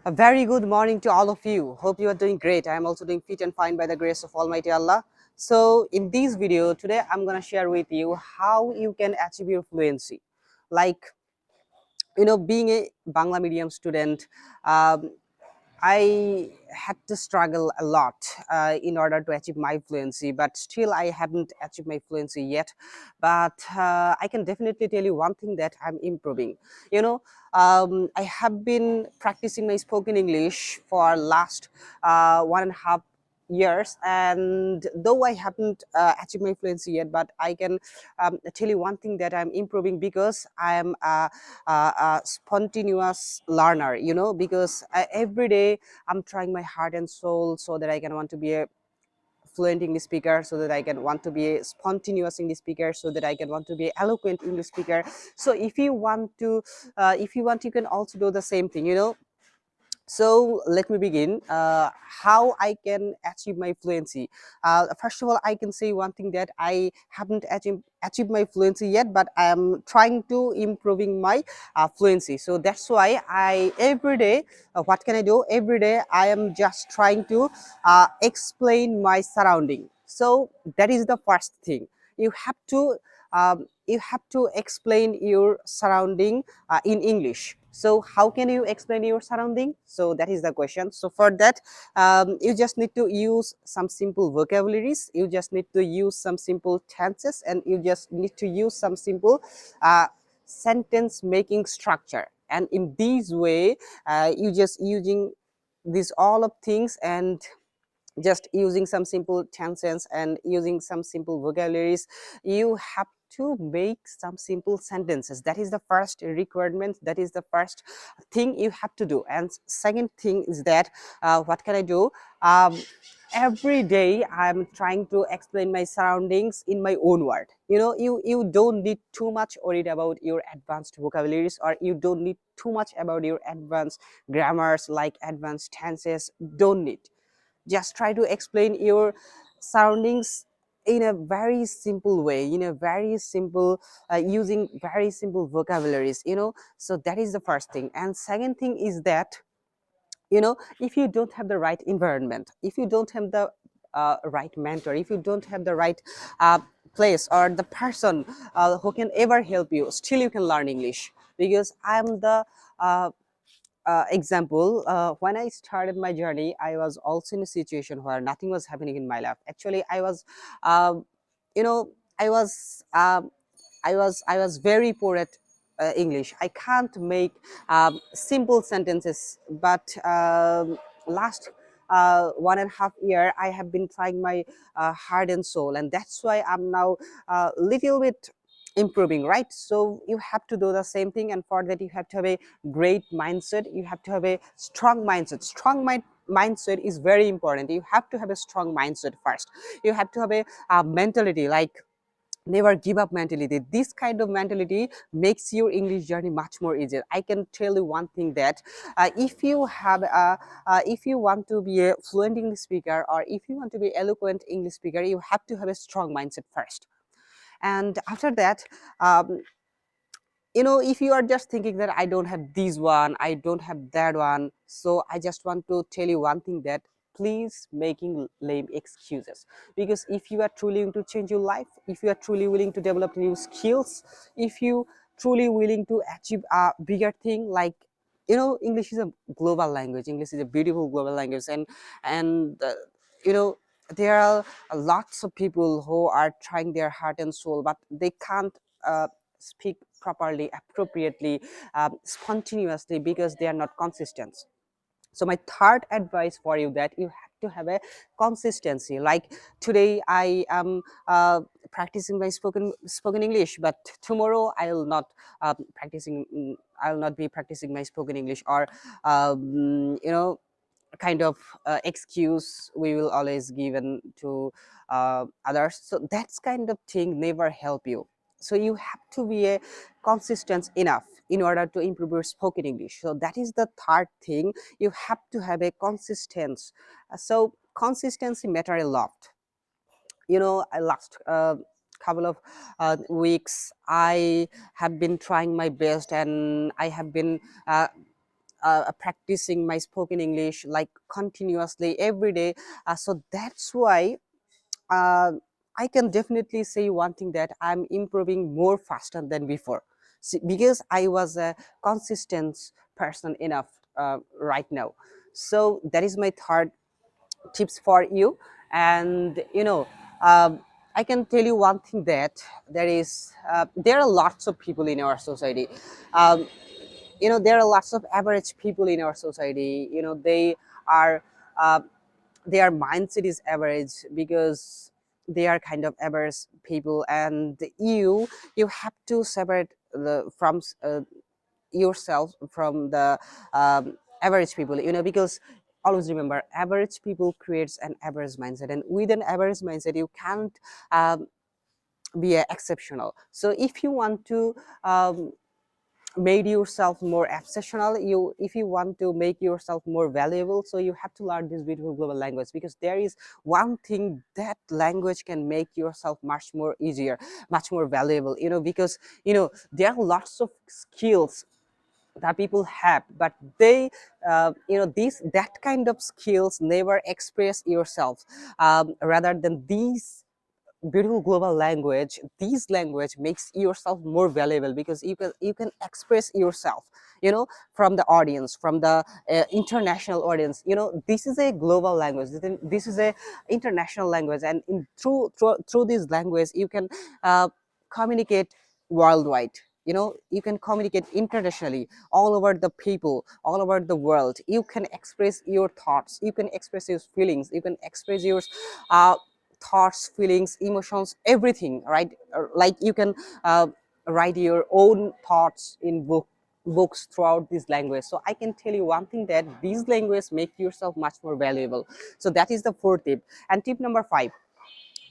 A very good morning to all of you. Hope you are doing great. I am also doing fit and fine by the grace of Almighty Allah. So, in this video today, I'm gonna share with you how you can achieve your fluency. Like being a Bangla medium student, um, I had to struggle a lot in order to achieve my fluency, but still I haven't achieved my fluency yet. But I can definitely tell you one thing that I'm improving. I have been practicing my spoken English for last 1.5 years, and though I haven't achieved my fluency yet, but I can tell you one thing that I'm improving because I am a spontaneous learner, because every day I'm trying my heart and soul so that I can want to be a fluent English speaker, so that I can want to be a spontaneous English speaker, so that I can want to be eloquent English speaker. So if you want, you can also do the same thing. So let me begin. How I can achieve my fluency. First of all, I can say one thing that I haven't achieved my fluency yet, but I am trying to improving my fluency. So that's why I every day. What can I do? Every day I am just trying to explain my surrounding. So that is the first thing. You have to explain your surrounding in English. So how can you explain your surrounding? So that is the question. So for that, you just need to use some simple vocabularies. You just need to use some simple tenses, and you just need to use some simple uh, sentence making structure. And in this way, you just using these all of things, and just using some simple tenses and using some simple vocabularies, you have to make some simple sentences. That is the first requirement, that is the first thing you have to do. And second thing is that what can I do? Every day I'm trying to explain my surroundings in my own word. You don't need too much worried about your advanced vocabularies, or you don't need too much about your advanced grammars, like advanced tenses. Don't need. Just try to explain your surroundings in a very simple way, very simple, using very simple vocabularies. So that is the first thing. And second thing is that, if you don't have the right environment, if you don't have the right mentor, if you don't have the right uh, place or the person who can ever help you, still you can learn English. Because I'm the example. When I started my journey, I was also in a situation where nothing was happening in my life. Actually, I was, you know, I was, I was very poor at English. I can't make simple sentences. But last 1.5 year, I have been trying my heart and soul, and that's why I'm now a little bit improving, right? So you have to do the same thing, and for that you have to have a great mindset. You have to have a strong mindset. Mindset is very important. You have to have a strong mindset first. You have to have a mentality like never give up mentality. This kind of mentality makes your English journey much more easier. I can tell you one thing, that if you want to be a fluent English speaker, or if you want to be eloquent English speaker, you have to have a strong mindset first. And after that, um, if you are just thinking that I don't have this one, I don't have that one, so I just want to tell you one thing, that please making lame excuses. Because if you are truly willing to change your life, if you are truly willing to develop new skills, if you truly willing to achieve a bigger thing, like, English is a global language. English is a beautiful global language. And you know there are lots of people who are trying their heart and soul, but they can't speak properly, appropriately, spontaneously, because they are not consistent. So my third advice for you, that you have to have a consistency. Like today I am practicing my spoken English, but tomorrow I will not I will not be practicing my spoken English. Or kind of excuse we will always given to others. So that's kind of thing never help you. So you have to be a consistent enough in order to improve your spoken English. So that is the third thing. You have to have a consistency. So consistency matter a lot. I last couple of weeks I have been trying my best, and I have been practicing my spoken English like continuously every day. So that's why uh, I can definitely say one thing, that I'm improving more faster than before. See, because I was a consistent person enough right now. So that is my third tips for you. And um, I can tell you one thing, that there are lots of people in our society. Um, there are lots of average people in our society. Are uh, their mindset is average, because they are kind of average people, and you have to separate from yourself from the average people, because always remember, average people creates an average mindset, and with an average mindset you can't um, be exceptional. So if you want to made yourself more exceptional, if you want to make yourself more valuable, so you have to learn this beautiful global language, because there is one thing that language can make yourself much more easier, much more valuable, because there are lots of skills that people have, but they these that kind of skills never express yourself. Rather than these beautiful global language, this language makes yourself more valuable, because you can express yourself, from the audience, from the international audience. This is a global language, this is a international language, and through this language you can uh, communicate worldwide. You can communicate internationally, all over the people, all over the world. You can express your thoughts, you can express your feelings, you can express your uh, thoughts, feelings, emotions, everything, right? Like you can uh, write your own thoughts in books throughout this language. So I can tell you one thing, that these languages make yourself much more valuable. So that is the fourth tip. And tip number 5,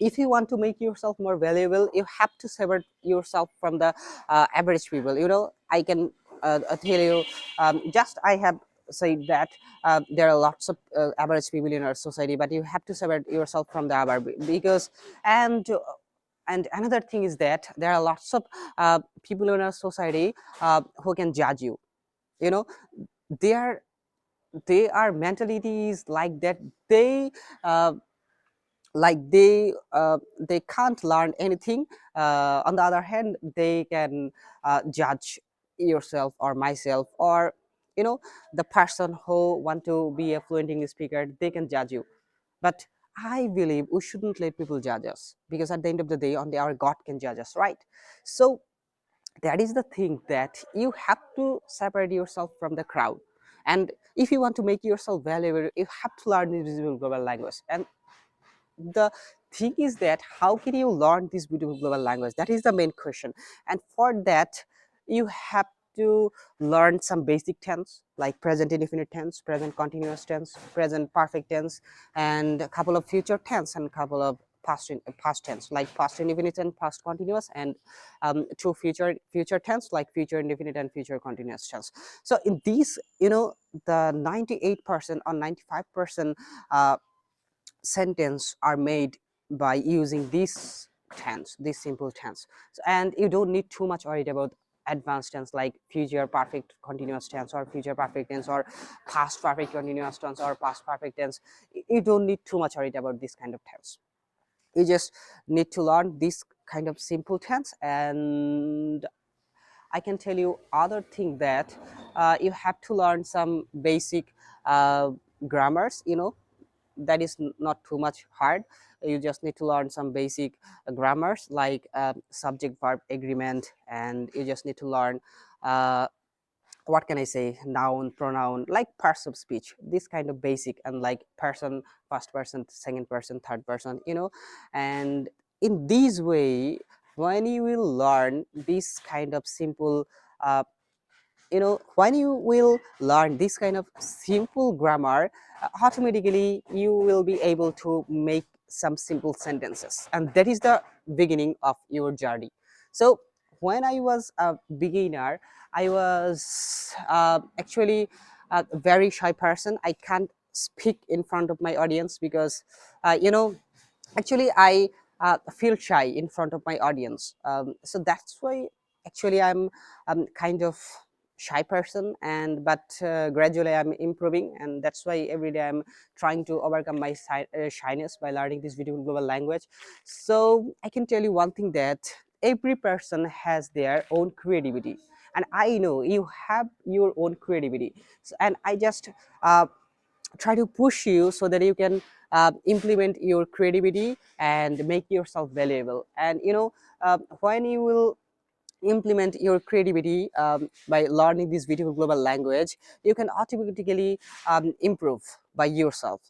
if you want to make yourself more valuable, you have to separate yourself from the average people. I can tell you, just I have said that there are lots of average people in our society, but you have to separate yourself from the average, because and and another thing is that there are lots of people in our society who can judge you. you know they are they are mentalities like that. They uh, they can't learn anything. On the other hand, they can judge yourself or myself, or you know the person who want to be a fluent English speaker, they can judge you. But I believe we shouldn't let people judge us, because at the end of the day, only our God can judge us, right? So that is the thing, that you have to separate yourself from the crowd. And if you want to make yourself valuable, you have to learn the visible global language. And the thing is that, how can you learn this beautiful global language? That is the main question. And for that, you have to learn some basic tense, like present indefinite tense, present continuous tense, present perfect tense, and a couple of future tense, and a couple of past tense, like past indefinite and past continuous, and two future tense, like future indefinite and future continuous tense. So in these, the 98% or 95% sentence are made by using this simple tense. And you don't need too much worried about advanced tense, like future perfect continuous tense, or future perfect tense, or past perfect continuous tense, or past perfect tense. You don't need too much worried about this kind of tense. You just need to learn this kind of simple tense. And I can tell you other thing, that you have to learn some basic grammars. That is not too much hard. You just need to learn some basic grammars, like subject verb agreement, and you just need to learn uh, what can I say, noun, pronoun, like parts of speech, this kind of basic, and like person, first person, second person, third person. And in this way, when you will learn this kind of simple when you will learn this kind of simple grammar, automatically you will be able to make some simple sentences, and that is the beginning of your journey. So when I was a beginner, I was actually a very shy person. I can't speak in front of my audience, because actually I feel shy in front of my audience. So that's why actually I'm kind of shy person, and but gradually I'm improving, and that's why every day I'm trying to overcome my shyness by learning this beautiful global language. So I can tell you one thing, that every person has their own creativity, and I know you have your own creativity. And I just uh, try to push you so that you can implement your creativity and make yourself valuable. And when you will implement your creativity by learning this beautiful global language, you can automatically improve by yourself.